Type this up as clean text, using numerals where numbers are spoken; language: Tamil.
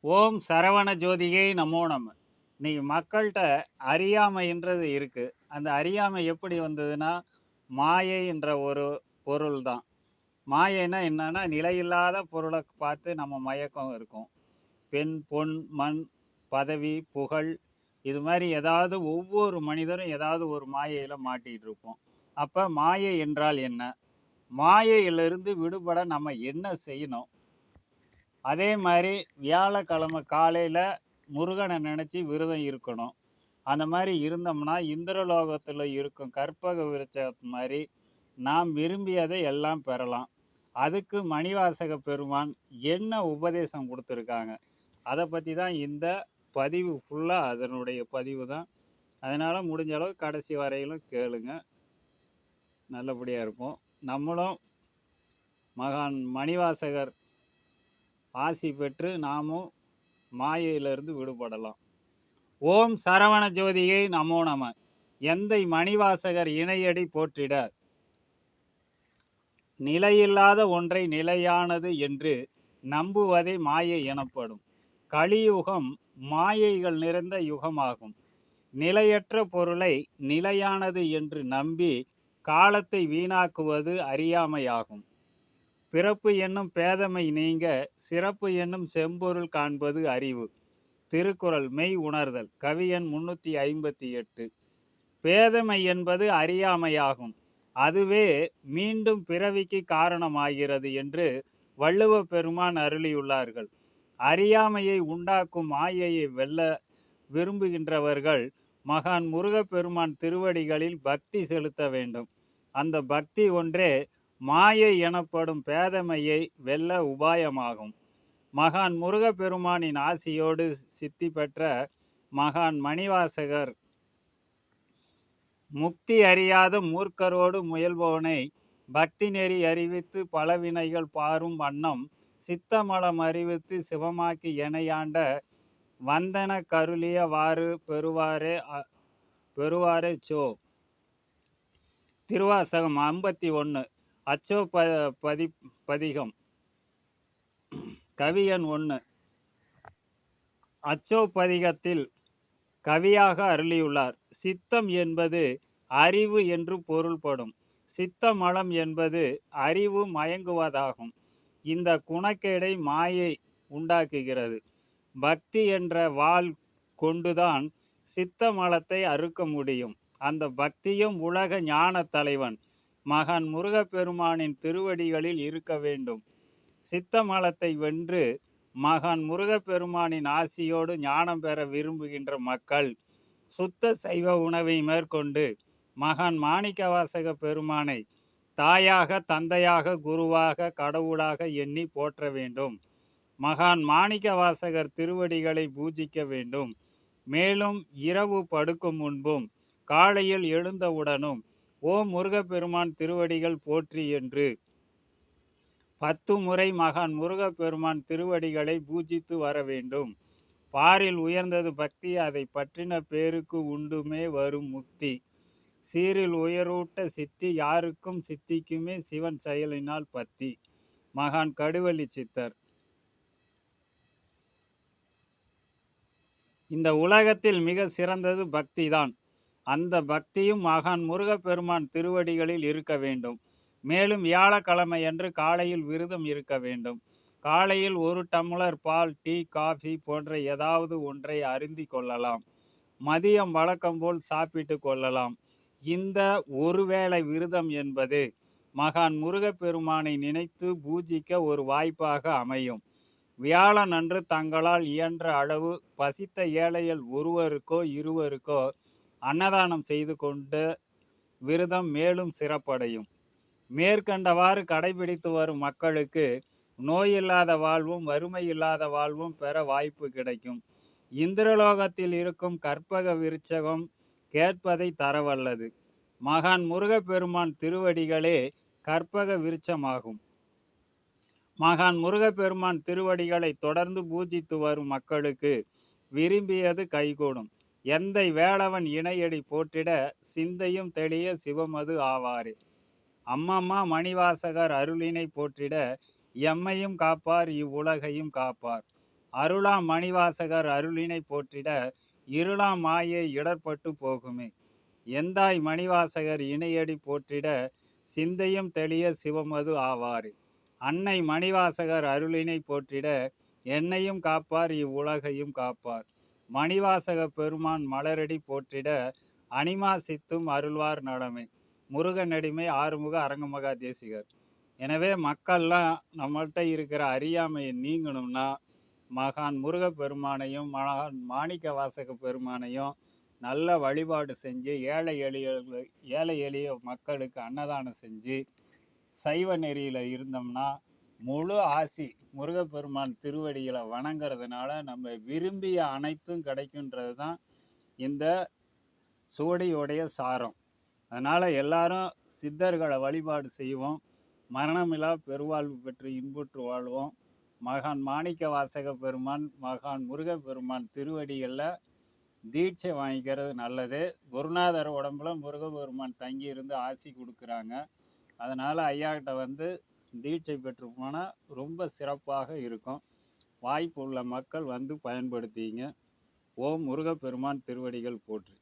ஓம் சரவண ஜோதியை நமோ நம. இன்னைக்கு மக்கள்கிட்ட அறியாமைன்றது இருக்கு. அந்த அறியாமை எப்படி வந்ததுன்னா, மாயை என்ற ஒரு பொருள் தான். மாயைன்னா என்னன்னா, நிலையில்லாத பொருளை பார்த்து நம்ம மயக்கம் இருக்கும். பெண், பொன், மண், பதவி, புகழ், இது மாதிரி ஏதாவது ஒவ்வொரு மனிதரும் ஏதாவது ஒரு மாயையில மாட்டிட்டு இருப்போம். அப்ப மாயை என்றால் என்ன? மாயையிலிருந்து விடுபட நம்ம என்ன செய்யணும்? அதே மாதிரி வியாழக்கிழமை காலையில் முருகனை நினச்சி விரதம் இருக்கணும். அந்த மாதிரி இருந்தோம்னா இந்திரலோகத்தில் இருக்கும் கற்பக விருட்சத்து மாதிரி நாம் விரும்பியதை எல்லாம் பெறலாம். அதுக்கு மணிவாசக பெருமான் என்ன உபதேசம் கொடுத்துருக்காங்க, அதை பற்றி தான் இந்த பதிவு ஃபுல்லாக அதனுடைய பதிவு தான். அதனால் முடிஞ்ச அளவு கடைசி வரையிலும் கேளுங்க, நல்லபடியாக இருப்போம். நம்மளும் மகான் மணிவாசகர் ஆசி பெற்று நாமும் மாயையிலிருந்து விடுபடலாம். ஓம் சரவண ஜோதியை நமோ நம. எந்தை மணிவாசகர் இணையடி போற்றிட. நிலையில்லாத ஒன்றை நிலையானது என்று நம்புவதே மாயை எனப்படும். கலியுகம் மாயைகள் நிறைந்த யுகமாகும். நிலையற்ற பொருளை நிலையானது என்று நம்பி காலத்தை வீணாக்குவது அறியாமையாகும். பிறப்பு என்னும் பேதமை நீங்க சிறப்பு என்னும் செம்பொருள் காண்பது அறிவு. திருக்குறள் மெய் உணர்தல், கவியன் 358. பேதமை என்பது அறியாமையாகும். அதுவே மீண்டும் பிறவிக்கு காரணமாகிறது என்று வள்ளுவ பெருமான் அருளியுள்ளார்கள். அறியாமையை உண்டாக்கும் மாயையை வெல்ல விரும்புகின்றவர்கள் மகான் முருகப்பெருமான் திருவடிகளில் பக்தி செலுத்த வேண்டும். அந்த பக்தி ஒன்றே மாயை எனப்படும் பேதமையை வெல்ல உபாயமாகும். மகான் முருகப்பெருமானின் ஆசியோடு சித்தி பெற்ற மகான் மணிவாசகர் முக்தி அறியாத மூர்க்கரோடு முயல்பவனை பக்தி நெறி அறிவித்து பலவினைகள் பாரும் வண்ணம் சித்தமலம் அறிவித்து சிவமாக்கி எனையாண்ட வந்தன கருளிய வாறு பெறுவாரே சோ. திருவாசகம் 51. அச்சோ பதிகம், கவியன் 1. அச்சோ பதிகத்தில் கவியாக அருளியுள்ளார். சித்தம் என்பது அறிவு என்று பொருள்படும். சித்த மலம் என்பது அறிவு மயங்குவதாகும். இந்த குணக்கேடை மாயை உண்டாக்குகிறது. பக்தி என்ற வாள் கொண்டுதான் சித்த மலத்தை அறுக்க முடியும். அந்த பக்தியும் உலக ஞான தலைவன் மகான் முருகப்பெருமானின் திருவடிகளில் இருக்க வேண்டும். சித்த மலத்தை வென்று மகான் முருகப்பெருமானின் ஆசியோடு ஞானம் பெற விரும்புகின்ற மக்கள் சுத்த சைவ உணவை மேற்கொண்டு மகான் மாணிக்கவாசக பெருமானை தாயாக, தந்தையாக, குருவாக, கடவுளாக எண்ணி போற்ற வேண்டும். மகான் மாணிக்கவாசகர் திருவடிகளை பூஜிக்க வேண்டும். மேலும் இரவு படுக்கும் முன்பும் காலையில் எழுந்தவுடனும் ஓம் முருகப்பெருமான் திருவடிகள் போற்றி என்று 10 முறை மகான் முருகப்பெருமான் திருவடிகளை பூஜித்து வர வேண்டும். பாரில் உயர்ந்தது பக்தி, அதை பற்றின பேருக்கு உண்டுமே வரும் முக்தி. சீரில் உயரூட்ட சித்தி, யாருக்கும் சித்திக்குமே சிவன் செயலினால் பத்தி. மகான் கடுவெளி சித்தர். இந்த உலகத்தில் மிக சிறந்தது பக்தி தான். அந்த பக்தியும் மகான் முருகப்பெருமான் திருவடிகளில் இருக்க வேண்டும். மேலும் வியாழக்கிழமை அன்று காலையில் விரதம் இருக்க வேண்டும். காலையில் 1 டம்ளர் பால், டீ, காஃபி போன்ற ஏதாவது ஒன்றை அருந்தி கொள்ளலாம். மதியம் வழக்கம் போல் சாப்பிட்டு கொள்ளலாம். இந்த ஒருவேளை விரதம் என்பது மகான் முருகப்பெருமானை நினைத்து பூஜிக்க ஒரு வாய்ப்பாக அமையும். வியாழன் அன்று தங்களால் இயன்ற அளவு பசித்த ஏழைகள் ஒருவருக்கோ இருவருக்கோ அன்னதானம் செய்து கொண்டு விரதம் மேலும் சிறப்படையும். மேற்கண்டவாறு கடைபிடித்து வரும் மக்களுக்கு நோயில்லாத வாழ்வும் வறுமை இல்லாத வாழ்வும் பெற வாய்ப்பு கிடைக்கும். இந்திரலோகத்தில் இருக்கும் கற்பக விருட்சகம் கேட்பதை தரவல்லது. மகான் முருகப்பெருமான் திருவடிகளே கற்பக விருட்சமாகும். மகான் முருகப்பெருமான் திருவடிகளை தொடர்ந்து பூஜித்து வரும் மக்களுக்கு விரும்பியது கைகூடும். எந்தை வேளவன் இணையடி போற்றிட சிந்தையும் தெளிய சிவமது ஆவாரே. அம்மம்மா மணிவாசகர் அருளினை போற்றிட எம்மையும் காப்பார், இவ்வுலகையும் காப்பார். அருளாம் மணிவாசகர் அருளினை போற்றிட இருளாம் மாயை இடர்பட்டு போகுமே. எந்தாய் மணிவாசகர் இணையடி போற்றிட சிந்தையும் தெளிய சிவமது ஆவாறு. அன்னை மணிவாசகர் அருளினை போற்றிட என்னையும் காப்பார் இவ்வுலகையும் காப்பார். மணிவாசக பெருமான் மலரடி போற்றிட அனிமா சித்தும் அருள்வார் நலமே. முருகனடிமை ஆறுமுக அரங்கமகா தேசிகர். எனவே மக்கள்லாம் நம்மள்கிட்ட இருக்கிற அறியாமையை நீங்கணும்னா மகான் முருகப்பெருமானையும் மகான் மாணிக்க வாசக பெருமானையும் நல்ல வழிபாடு செஞ்சு ஏழை எளிய மக்களுக்கு அன்னதானம் செஞ்சு சைவ நெறியில் இருந்தோம்னா முழு ஆசி முருகப்பெருமான் திருவடிகளை வணங்குறதுனால நம்ம விரும்பிய அனைத்தும் கிடைக்குன்றது தான் இந்த சுவடியோடைய சாரம். அதனால் எல்லாரும் சித்தர்களை வழிபாடு செய்வோம். மரணமில்லா பெருவாழ்வு பெற்று இன்புற்று வாழ்வோம். மகான் மாணிக்க வாசக பெருமான் மகான் முருகப்பெருமான் திருவடிகளில் தீட்சை வாங்கிக்கிறது நல்லது. குருநாதர் உடம்புல முருகப்பெருமான் தங்கி இருந்து ஆசி கொடுக்குறாங்க. அதனால் ஐயாக்கிட்ட வந்து தீட்சை பெற்று போனால் ரொம்ப சிறப்பாக இருக்கும். வாய்ப்பு உள்ள மக்கள் வந்து பயன்படுத்திங்க. ஓம் முருகப்பெருமான் திருவடிகள் போற்றி.